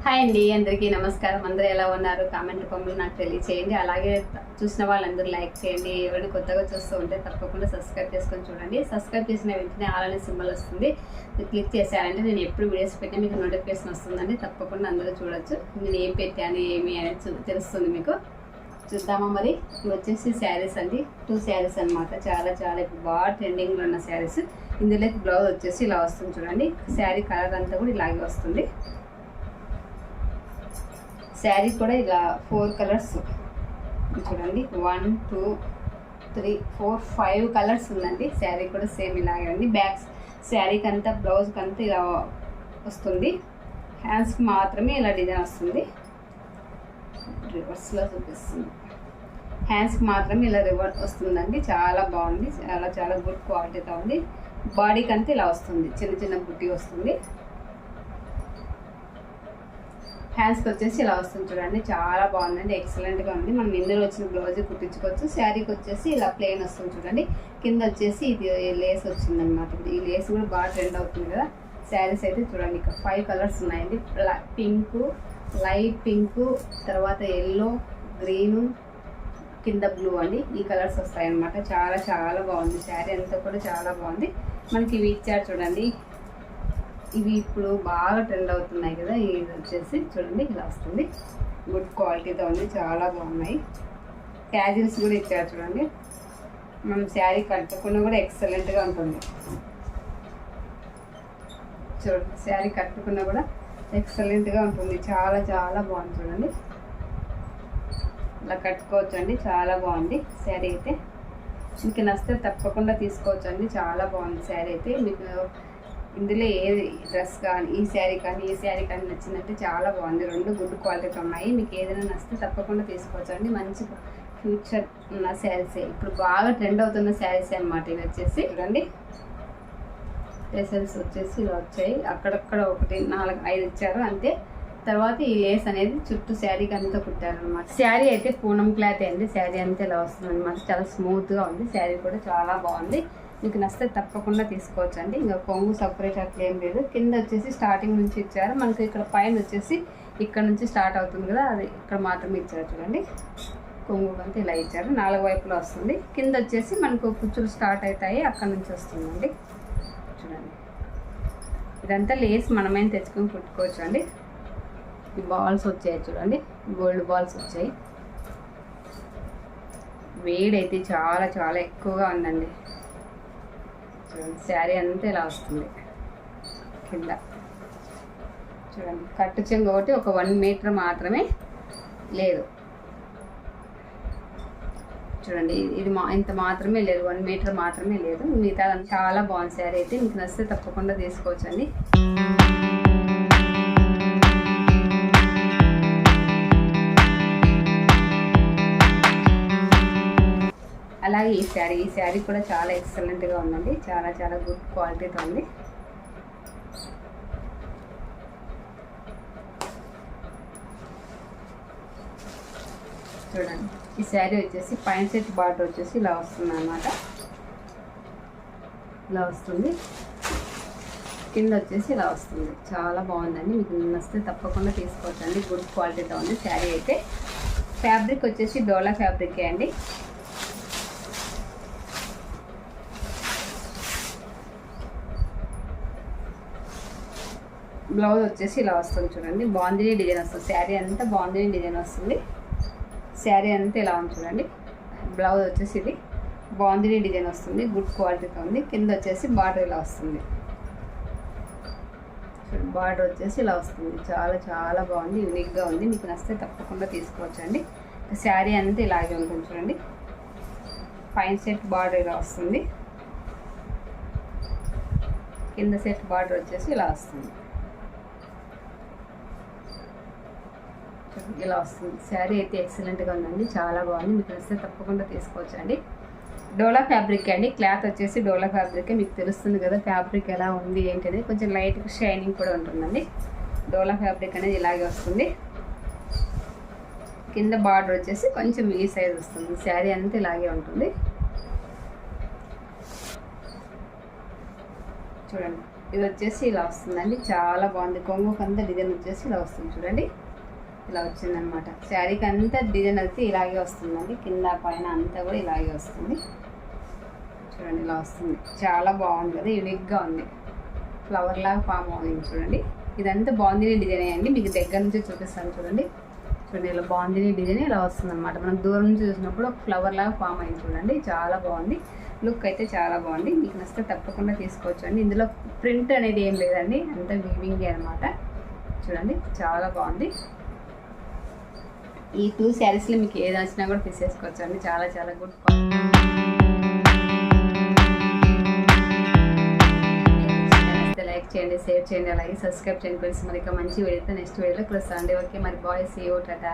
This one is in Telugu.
హాయ్ అండి, అందరికీ నమస్కారం. అందరూ ఎలా ఉన్నారు? కామెంట్ రూపంలో నాకు తెలియచేయండి. అలాగే చూసిన వాళ్ళందరూ లైక్ చేయండి. ఎవరైనా కొత్తగా చూస్తూ ఉంటే తప్పకుండా సబ్స్క్రైబ్ చేసుకొని చూడండి. సబ్స్క్రైబ్ చేసిన వెంటనే ఆల్ అనే సింబల్ వస్తుంది. క్లిక్ చేశారంటే నేను ఎప్పుడు వీడియోస్ పెట్టినా మీకు నోటిఫికేషన్ వస్తుందండి. తప్పకుండా అందరూ చూడొచ్చు. నేను ఏం పెట్టాను ఏమి అనేది తెలుస్తుంది మీకు. చూద్దామా మరి. ఇవి వచ్చేసి శారీస్ అండి, 2 శారీస్ అనమాట. చాలా చాలా ఇప్పుడు బాగా ట్రెండింగ్లో ఉన్న శారీస్. ఇందులోకి బ్లౌజ్ వచ్చేసి ఇలా వస్తుంది చూడండి. శారీ కలర్ అంతా కూడా ఇలాగే వస్తుంది. శారీ కూడా ఇలా 4 కలర్స్ చూడండి. 1 2 3 4 5 కలర్స్ ఉందండి. శారీ కూడా సేమ్ ఇలాగే ఉంది. బ్యాక్ శారీకి అంతా బ్లౌజ్కి అంతా ఇలా వస్తుంది. హ్యాండ్స్కి మాత్రమే ఇలా డిజైన్ వస్తుంది. రివర్స్లో చూపిస్తుంది. హ్యాండ్స్కి మాత్రమే ఇలా రివర్స్ వస్తుందండి. చాలా బాగుంది. చాలా చాలా గుడ్ క్వాలిటీతో ఉంది. బాడీకి అంతా ఇలా వస్తుంది. చిన్న చిన్న బుట్టి వస్తుంది. హ్యాండ్స్కి వచ్చేసి ఇలా వస్తుంది చూడండి. చాలా బాగుందండి. ఎక్సలెంట్గా ఉంది. మనం ఇందులో వచ్చిన బ్లౌజ్ కుట్టించుకోవచ్చు. శారీకి వచ్చేసి ఇలా ప్లెయిన్ వస్తుంది చూడండి. కింద వచ్చేసి ఇది లేస్ వచ్చిందనమాట. ఈ లేస్ కూడా బాగా ట్రెండ్ అవుతుంది కదా. శారీస్ అయితే చూడండి, ఇక్కడ 5 కలర్స్ ఉన్నాయండి. పింకు, లైట్ పింకు, తర్వాత ఎల్లో, గ్రీను, కింద బ్లూ అండి. ఈ కలర్స్ వస్తాయన్నమాట. చాలా చాలా బాగుంది. శారీ అంతా కూడా చాలా బాగుంది. మనకి ఇవి ఇచ్చారు చూడండి. ఇవి ఇప్పుడు బాగా ట్రెండ్ అవుతున్నాయి కదా. ఇది వచ్చేసి చూడండి ఇలా వస్తుంది. గుడ్ క్వాలిటీతో ఉంది. చాలా బాగున్నాయి. క్యాజువల్స్ కూడా ఇచ్చారు చూడండి. మనం శారీ కట్టుకున్న కూడా ఎక్సలెంట్గా ఉంటుంది. చూడండి, శారీ కట్టుకున్న కూడా ఎక్సలెంట్గా ఉంటుంది. చాలా చాలా బాగుంది చూడండి. ఇలా కట్టుకోవచ్చు అండి. చాలా బాగుంది శారీ అయితే. మీకు నచ్చితే తప్పకుండా తీసుకోవచ్చు అండి. చాలా బాగుంది శారీ అయితే. మీకు ఇందులో ఏ డ్రెస్ కానీ ఈ శారీ కానీ నచ్చిందంటే చాలా బాగుంది. 2 గుడ్ క్వాలిటీతో ఉన్నాయి. మీకు ఏదైనా నచ్చితే తప్పకుండా తీసుకోవచ్చు అండి. మంచి ఫ్యూచర్ ఉన్న శారీసే. ఇప్పుడు బాగా ట్రెండ్ అవుతున్న శారీసే అనమాట. ఇవి వచ్చేసి చూడండి. డ్రెస్సెస్ వచ్చేసి ఇలా వచ్చాయి. అక్కడక్కడ 1 4 5 ఇచ్చారు అంతే. తర్వాత ఈ లేస్ అనేది చుట్టూ శారీకి అంతా కుట్టారు అనమాట. శారీ అయితే పూనం క్లాత్ అండి. శారీ అంతా ఇలా వస్తుంది అనమాట. చాలా స్మూత్గా ఉంది. శారీ కూడా చాలా బాగుంది. మీకు నచ్చితే తప్పకుండా తీసుకోవచ్చు అండి. ఇంకా కొంగు సపరేట్ అట్లా ఏం లేదు. కింద వచ్చేసి స్టార్టింగ్ నుంచి ఇచ్చారు. మనకి ఇక్కడ పైన వచ్చేసి ఇక్కడ నుంచి స్టార్ట్ అవుతుంది కదా, అది ఇక్కడ మాత్రమే ఇచ్చారు చూడండి. కొంగు అంతా ఇలా ఇచ్చారు. 4 వైపులో వస్తుంది. కింద వచ్చేసి మనకు కుచ్చులు స్టార్ట్ అవుతాయి, అక్కడ నుంచి వస్తుందండి. చూడండి, ఇదంతా లేస్ మనమేం తెచ్చుకొని కుట్టుకోవచ్చు అండి. ఈ బాల్స్ వచ్చాయి చూడండి. గోల్డ్ బాల్స్ వచ్చాయి. వేడైతే చాలా చాలా ఎక్కువగా ఉందండి. చూడండి, శారీ అంతా ఇలా వస్తుంది. కింద చూడండి, కట్టు చెంగు ఒకటి ఒక 1 మీటర్ మాత్రమే లేదు. చూడండి, ఇది ఇంత మాత్రమే లేదు, 1 మీటర్ మాత్రమే లేదు. మిగతా చాలా బాగుంది శారీ అయితే. మీకు నచ్చితే తప్పకుండా తీసుకోవచ్చండి. అలాగే ఈ శారీ కూడా చాలా ఎక్సలెంట్గా ఉందండి. చాలా చాలా గుడ్ క్వాలిటీతో ఉంది. చూడండి, ఈ శారీ వచ్చేసి పైన సెట్ బార్డర్ వచ్చేసి ఇలా వస్తుంది అన్నమాట. ఇలా వస్తుంది. కింద వచ్చేసి ఇలా వస్తుంది. చాలా బాగుందండి. మీకు నచ్చితే తప్పకుండా తీసుకోవచ్చండి. గుడ్ క్వాలిటీతో ఉంది శారీ అయితే. ఫ్యాబ్రిక్ వచ్చేసి డోలా ఫ్యాబ్రికే అండి. బ్లౌజ్ వచ్చేసి ఇలా వస్తుంది చూడండి. బాందినీ డిజైన్ వస్తుంది. శారీ అంతా బాందినీ డిజైన్ వస్తుంది. శారీ అంతా ఇలా ఉంది చూడండి. బ్లౌజ్ వచ్చేసి ఇది బాందినీ డిజైన్ వస్తుంది. గుడ్ క్వాలిటీతో ఉంది. కింద వచ్చేసి బార్డర్ ఇలా వస్తుంది. బార్డర్ వచ్చేసి ఇలా వస్తుంది. చాలా చాలా బాగుంది. యూనిక్గా ఉంది. మీకు నచ్చితే తప్పకుండా తీసుకోవచ్చు అండి. శారీ అంతా ఇలాగే ఉంటుంది చూడండి. పైన సెట్ బార్డర్ ఇలా వస్తుంది. కింద సెట్ బార్డర్ వచ్చేసి ఇలా వస్తుంది. ఇలా వస్తుంది. శారీ అయితే ఎక్సలెంట్గా ఉందండి. చాలా బాగుంది. మీకు నచ్చితే తప్పకుండా తీసుకోవచ్చు అండి. డోలా ఫ్యాబ్రిక్ అండి. క్లాత్ వచ్చేసి డోలా ఫ్యాబ్రిక్. మీకు తెలుస్తుంది కదా ఫ్యాబ్రిక్ ఎలా ఉంది ఏంటి అనేది. కొంచెం లైట్గా షైనింగ్ కూడా ఉంటుందండి. డోలా ఫ్యాబ్రిక్ అనేది ఇలాగే వస్తుంది. కింద బార్డర్ వచ్చేసి కొంచెం ఈ సైజ్ వస్తుంది. శారీ అంతా ఇలాగే ఉంటుంది. చూడండి, ఇది వచ్చేసి ఇలా వస్తుందండి, చాలా బాగుంది. కొంగుకి అంతా డిజైన్ వచ్చేసి ఇలా వస్తుంది చూడండి, ఇలా వచ్చిందనమాట. శారీకి అంతా డిజైన్ అయితే ఇలాగే వస్తుందండి, కింద పైన అంతా కూడా ఇలాగే వస్తుంది చూడండి. ఇలా వస్తుంది, చాలా బాగుంది కదా, యూనిక్గా ఉంది. ఫ్లవర్ లాగా ఫామ్ అవుతుంది చూడండి. ఇదంతా బాందిని డిజైన్ అండి, మీకు దగ్గర నుంచి చూపిస్తాను చూడండి. చూడండి ఇలా బాందిని డిజైన్ ఇలా వస్తుంది అనమాట. మనం దూరం నుంచి చూసినప్పుడు ఒక ఫ్లవర్ లాగా ఫామ్ అయింది చూడండి, చాలా బాగుంది. లుక్ అయితే చాలా బాగుంది. మీకు నచ్చితే తప్పకుండా తీసుకోవచ్చు అండి. ఇందులో ప్రింట్ అనేది ఏం లేదండి, అంతా వీవింగ్ అనమాట. చూడండి చాలా బాగుంది. ఈ 2 శారీస్లో మీకు ఏది నచ్చినా కూడా తీసేసుకోవచ్చు అండి, చాలా చాలా గుడ్ క్వాలిటీ. లైక్ చేయండి, షేర్ చేయండి, అలాగే సబ్స్క్రైబ్ చేయండి ఫ్రెండ్స్. మరి ఇక మంచి వీడియోతో నెక్స్ట్ వీడియోలో కలుస్తాను అండి. ఓకే మరి బాయ్, సీ యూ, టాటా.